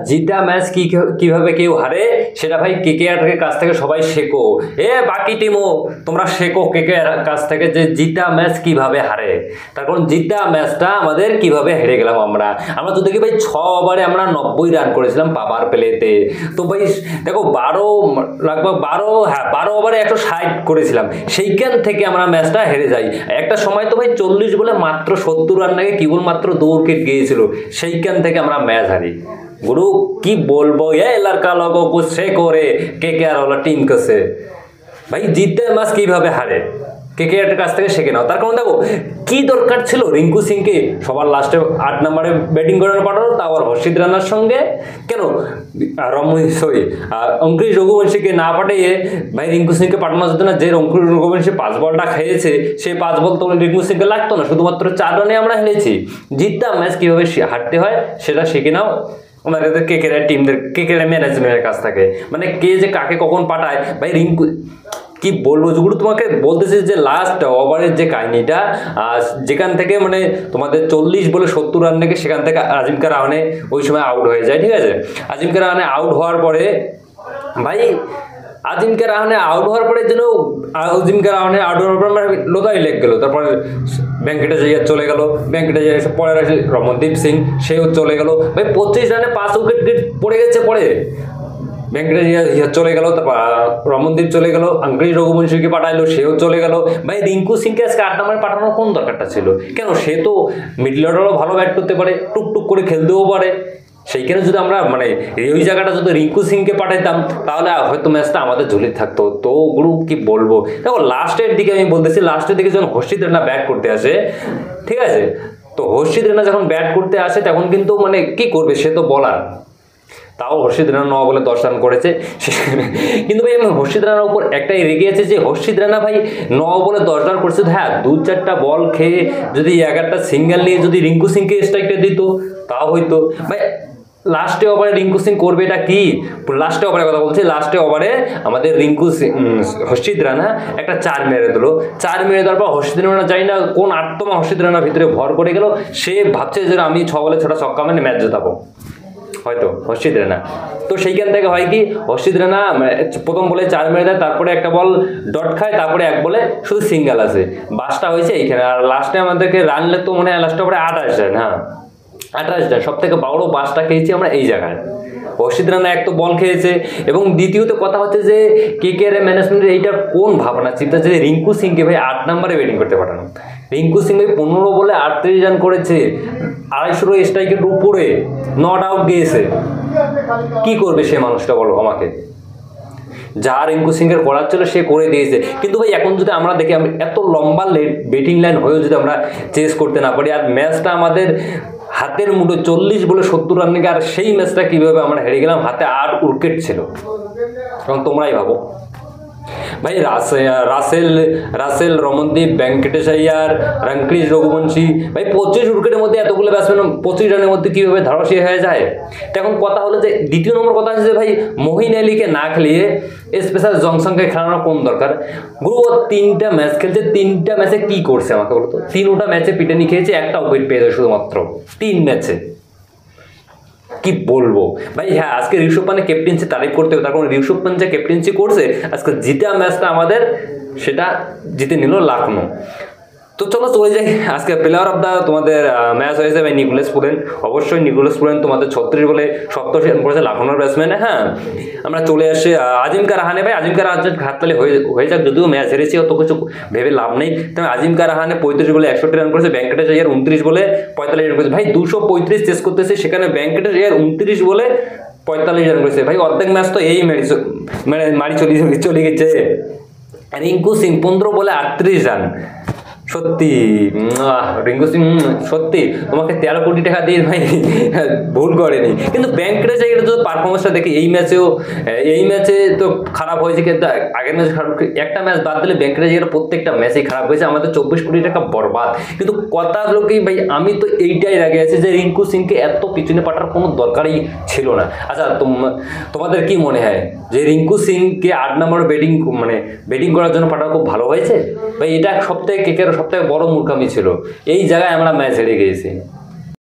জিতা match কিভাবে কেউ হারে সেটা ভাই কেকেআরের কাছ থেকে সবাই শেখো। বাকি টিমও তোমরা শেখো কেকেআর কাছ থেকে যে জিতা ম্যাচ কিভাবে হারে। তার কারণ জিতা ম্যাচটা আমাদের কিভাবে হেরে গেলাম আমরা তো দেখি ভাই 6 ওভারে আমরা 90 রান করেছিলাম পাওয়ার প্লেতে। তো ভাই দেখো 12 ওভারে 160 করেছিলাম, সেইখান থেকে আমরা ম্যাচটা হেরে যাই। একটা সময় তো ভাই 40 বলে মাত্র 70 রান নাকি কেবলমাত্র দৌড়কে গিয়েছিল, সেইখান থেকে আমরা ম্যাচ হারি। गुरु की बोलबो ये लड़का लोगों को से करे কেকেআর वाला टीम कसे भाई जीतते मैच কিভাবে হারে কেকেআরের কাছ থেকে শিখে নাও। তার কারণ দেখো কি দরকার ছিল রিঙ্কু সিংকে সবার লাস্টে 8 নম্বরে ব্যাটিং করানো পাঠানো, তাও আর হর্ষিত রানার সঙ্গে কেন অঙ্কুশ রঘুবংশীকে না পাঠিয়ে ভাই রিঙ্কু সিংকে পাঠানো যেত না। যে অঙ্কুশ রঘুবংশী 5 বলটা খেয়েছে সেই 5 বল তো রিঙ্কু সিংকে লাগতো না, শুধুমাত্র 4 রানে আমরা হেরেছি। জিততাম ম্যাচ কিভাবে হারতে হয় সেটা শিখে নাও আমাদের কেকেআর টিমদের, কেকেআর ম্যানেজমেন্টের কাছ থেকে। মানে কে যে কাকে কখন পাঠায় ভাই রিঙ্কু কি বলবো যেগুলো তোমাকে বলতেছি যে লাস্ট ওভারের যে কাহিনীটা, যেখান থেকে মানে তোমাদের 40 বলে 70 রান নাকি সেখান থেকে আজিমকা রাহানে ওই সময় আউট হয়ে যায়, ঠিক আছে। আজিমকা রাহানে আউট হওয়ার পরে ভাই আজিমকা রাহানে আউট হওয়ার পরে যেন লোদাই লেগ গেল। তারপরে ভেঙ্কটেশ আইয়ার চলে গেল, ভেঙ্কটেশ আইয়ার পরে আছে রমনদীপ সিং, সেও চলে গেল ভাই। 25 রানে 5 উইকেট পড়ে গেছে। পরে ভেঙ্কটেশ আইয়ার চলে গেল, তারপর রমনদীপ চলে গেল, অঙ্কুশ রঘুবংশীকে পাঠাইলো, সেও চলে গেল। ভাই রিঙ্কু সিংকে আজকে 8 নম্বরে পাঠানোর কোন দরকারটা ছিল? কেন সে তো মিডল অর্ডারও ভালো ব্যাট করতে পারে, টুকটুক করে খেলতেও পারে। সেইখানে যদি আমরা মানে ওই জায়গাটা যদি রিঙ্কু সিংকে পাঠাইতাম তাহলে হয়তো ম্যাচটা আমাদের ঝুলি থাকতো। তো ওগুলো কি বলবো, দেখো লাস্টের দিকে আমি বলতেছি, লাস্টের দিকে যখন হর্ষিত রানা ব্যাট করতে আসে, ঠিক আছে, তো হর্ষিত রানা যখন ব্যাট করতে আসে তখন কিন্তু মানে কি করবে, সে তো বলার, তাও হর্ষিত রানা 9 বলে 10 রান করেছে। কিন্তু ভাই আমি হর্ষিত রানার উপর একটাই রেগে আছে যে হর্ষিত রানা ভাই 9 বলে 10 রান করছে, হ্যাঁ 2-4টা বল খেয়ে যদি 11টা সিঙ্গেল নিয়ে যদি রিঙ্কু সিংকে স্ট্রাইকটা দিত তাও হয়তো। ভাই লাস্টে ওভারে রিঙ্কু সিং করবে এটা কি, লাস্টে ওভারের কথা বলছি, লাস্টে ওভারে আমাদের হর্ষিত রানা একটা 4 মেরে দিল। 4 মেরে দেওয়ার পর হর্ষিত রানা জানি না কোন আত্মা হর্ষিত রানার ভিতরে ভর করে গেল, সে ভাবছে যে আমি 6 বলে 6টা ছক্কা মানে ম্যাচ জেতাবো হয়তো হর্ষিত রানা। তো সেইখান থেকে হয় কি হর্ষিত রানা প্রথম বলে 4 মেরে দেয়, তারপরে একটা বল ডট খায়, তারপরে 1 বলে শুধু সিঙ্গেল আছে, বাসটা হয়েছে এইখানে। আর লাস্টে আমাদেরকে রান লাগতো মনে হয় লাস্টে ওপরে 28 রান, হ্যাঁ 28 রান, সব থেকে বড় বাসটা খেয়েছি আমরা এই জায়গায়। হর্ষিত রানা এক তো বল খেয়েছে, এবং দ্বিতীয়ত কথা হচ্ছে যে কেকেআর ম্যানেজমেন্টের এইটা কোন ভাবনা চিন্তা যে রিঙ্কু সিংকে ভাই 8 নম্বরে ব্যাটিং করতে পাঠানো। রিঙ্কু সিং ভাই 15 বলে 38 রান করেছে, 250 স্ট্রাইকের উপরে, নট আউট গিয়েছে। কি করবে সে মানুষটা বলো আমাকে? যা রিঙ্কু সিংয়ের করার ছিল সে করে দিয়েছে। কিন্তু ভাই এখন যদি আমরা দেখি এত লম্বা ব্যাটিং লাইন হয়েও যদি আমরা চেস করতে না পারি, আর ম্যাচটা আমাদের হাতের মুঠো 40 বলে 70 রান নাকি, আর সেই ম্যাচটা কীভাবে আমরা হেরে গেলাম, হাতে 8 উইকেট ছিল। এবং তোমরাই ভাবো ভাই রাসেল রমনদীপ, ভেঙ্কটেশ আইয়ার, অঙ্কুশ রঘুবংশী, ভাই 25 উইকেটের মধ্যে এতগুলো ব্যাটসম্যান 25 রানের মধ্যে কীভাবে ধারাশায়ী হয়ে যায়। এখন কথা হলো যে দ্বিতীয় নম্বর কথা হচ্ছে যে ভাই মহিন আলীকে না খেলিয়ে স্পেশাল জংশনকে খেলানোর কোন দরকার? গুরু 3টা ম্যাচ খেলছে, 3টা ম্যাচে কি করছে আমাকে বলতো? 3টা ম্যাচে পিটানি খেয়েছে, একটা উইকেট পেয়েছে শুধুমাত্র 3 ম্যাচে। কি বলবো ভাই। হ্যাঁ আজকে ঋষভ পান্থের ক্যাপ্টেন্সি তারিফ করতে হবে, তার কারণ ঋষভ পান্থ যে ক্যাপ্টেন্সি করছে আজকে জিতা ম্যাচটা আমাদের, সেটা জিতে নিল লখনৌ। তো চলো চলে যাই, আজকে প্লেয়ার অফ দ্য তোমাদের ম্যাচ হয়েছে ভাই নিকোলাস পুরেন। অবশ্যই নিকোলাস পুরেন তোমাদের 36 বলে 87 রান করেছে, লখনৌর ব্যাটসম্যান। হ্যাঁ আমরা চলে আসি আজিমকা রাহানে। ভাই আজিমকা রাহানে হাততালি হয়ে যাক, যদিও ম্যাচ হেরেছি অত কিছু ভেবে লাভ নেই। তবে আজিমকা রাহানে 35 বলে 61 রান করেছে, ভেঙ্কটেশ আইয়ার 29 বলে 45 রান করেছে। ভাই 235 চেস করতেছে, সেখানে ভেঙ্কটেশ আইয়ার 29 বলে 45 রান করেছে। ভাই অর্ধেক ম্যাচ তো এই মারি চলে গেছে। রিঙ্কু সিং 15 বলে 38 রান। সত্যি রিঙ্কু সিং সত্যি তোমাকে 13 কোটি টাকা দিয়ে ভাই ভুল করেনি। কিন্তু ভেঙ্কটেশ আইয়ার যদি পারফরমেন্সটা দেখি এই ম্যাচে তো খারাপ হয়েছে, কিন্তু আগের ম্যাচে খারাপ, একটা ম্যাচ বাদ দিলে ভেঙ্কটেশ আইয়ার প্রত্যেকটা ম্যাচেই খারাপ হয়েছে, আমাদের 24 কোটি টাকা বরবাদ। কিন্তু কথা হলো কি ভাই, আমি তো এইটাই রাগে আছি যে রিঙ্কু সিংকে এত পিছনে পাঠার কোনো দরকারই ছিল না। আচ্ছা তোমাদের কি মনে হয় যে রিঙ্কু সিংকে 8 নম্বর ব্যাটিং করার জন্য পাঠানো খুব ভালো হয়েছে? ভাই এটা সবথেকে কেকেআর সবথেকে বড় মূর্খামি ছিল, এই জায়গায় আমরা ম্যাচ হেরে গিয়েছি।